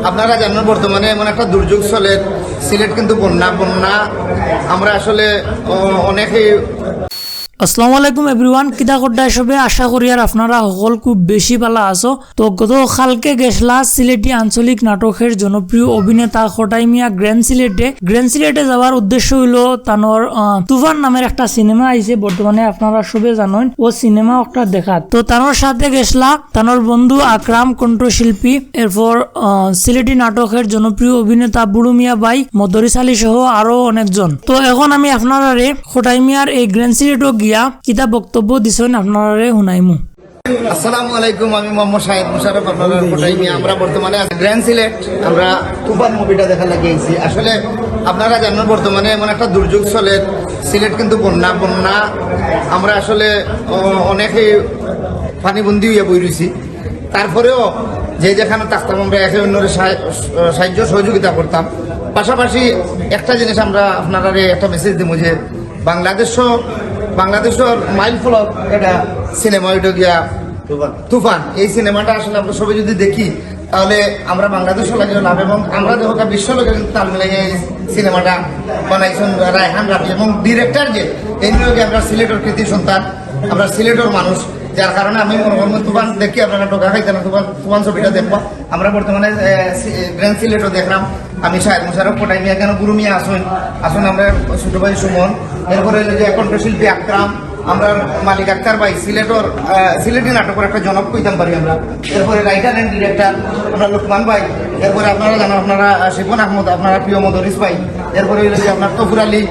আপনারা জানেন বর্তমানে এমন একটা দুর্যোগ চলে সিলেট কিন্তু বন্যা আমরা আসলে অনেকেই আসসালামু আলাইকুম এভরিওয়ান কিতা করতে সবে আশা করি আর আপনারা সকল খুব বেশি ভালো আছো। তো গত কালকে গেছলা সিলেটি আঞ্চলিক নাটকের জনপ্রিয় অভিনেতা খটাই মিয়া গ্র্যান্ড সিলেটে যাওয়ার উদ্দেশ্য হইল তানোর তুফান নামের একটা সিনেমা আইছে বর্তমানে আপনারা সবে জানেন ও সিনেমা একটা দেখাত। তো তানোর সাথে গেছলা তানোর বন্ধু আকরাম কণ্ঠশিল্পী, এরপর সিলেটি নাটকের জনপ্রিয় অভিনেতা বুড়ু মিয়া ভাই, মদরিস আলী সহ আরো অনেকজন। তো এখন আমি আপনারা খটাই মিয়ার এই গ্র্যান্ড সিলেটও গিয়া কিতা বক্তব্য দিছেন আপনারা শুনাইমু। আসসালামু আলাইকুম, আমি মোহাম্মদ শাহিদ মুশারফ। আপনারা কোটাই নিয়ে আমরা বর্তমানে গ্র্যান্ড সিলেট আমরা তুফান মুভিটা দেখা লাগিয়েছি। আসলে আপনারা জানেন বর্তমানে এমন একটা দুর্যোগ চলে সিলেট কিন্তু বন্যা আমরা আসলে অনেকেই পানিবন্দি হইয়া বই রয়েছি। তারপরেও যে যেখানে থাকতাম আমরা একে অন্যের সাহায্য সহযোগিতা করতাম। পাশাপাশি একটা জিনিস আমরা আপনারা একটা মেসেজ দিব যে বাংলাদেশের মাইল ফলক এটা সিনেমা ওইটা গিয়া তুফান, এই সিনেমাটা আসলে আমরা সবাই যদি দেখি তাহলে আমরা বাংলাদেশও লাগে লাভ, এবং আমরা দেখো বিশ্ব লোকের কিন্তু তাল মিলাই সিনেমাটা বানাইছেন রায়হান রাফি এবং ডিরেক্টর যে এই নিয়ে আমরা সিলেটের কৃতি সন্তান, আমরা সিলেটের মানুষ, যার কারণে আমি মনে করবো তুফান দেখি আপনারা টোকা খাইতেন তুফান ছবিটা দেখবো। আমরা বর্তমানে গ্র্যান্ড সিলেটও দেখলাম। আমি শাহেদ মুশারফ, কোটাই মিয়া কেন গুরু মিয়া আসুন আমরা ছোট ভাই সুমন, এরপরে কণ্ঠশিল্পী আকরাম, আমরা মালিক আক্তার ভাই, সিলেটি নাটকের একটা জনক কইতাম পারি আমরা। এরপরে রাইটার অ্যান্ড ডিরেক্টর আপনার লোকমান ভাই, এরপরে আপনারা জানেন আপনারা শিপন আহমদ, আপনারা প্রিয় মদরিস ভাই, এরপরে আপনার তফুর আলী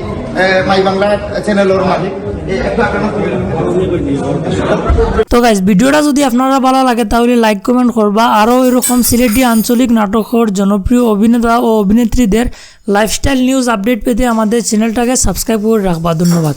মাই বাংলা চ্যানেলের মালিক। তো গাইস ভিডিওটা যদি আপনারা ভালো লাগে তাহলে লাইক কমেন্ট করবা। আরো এরকম সিলেটি আঞ্চলিক নাটকের জনপ্রিয় অভিনেতা ও অভিনেত্রীদের লাইফস্টাইল নিউজ আপডেট পেতে আমাদের চ্যানেলটাকে সাবস্ক্রাইব করে রাখবা। ধন্যবাদ।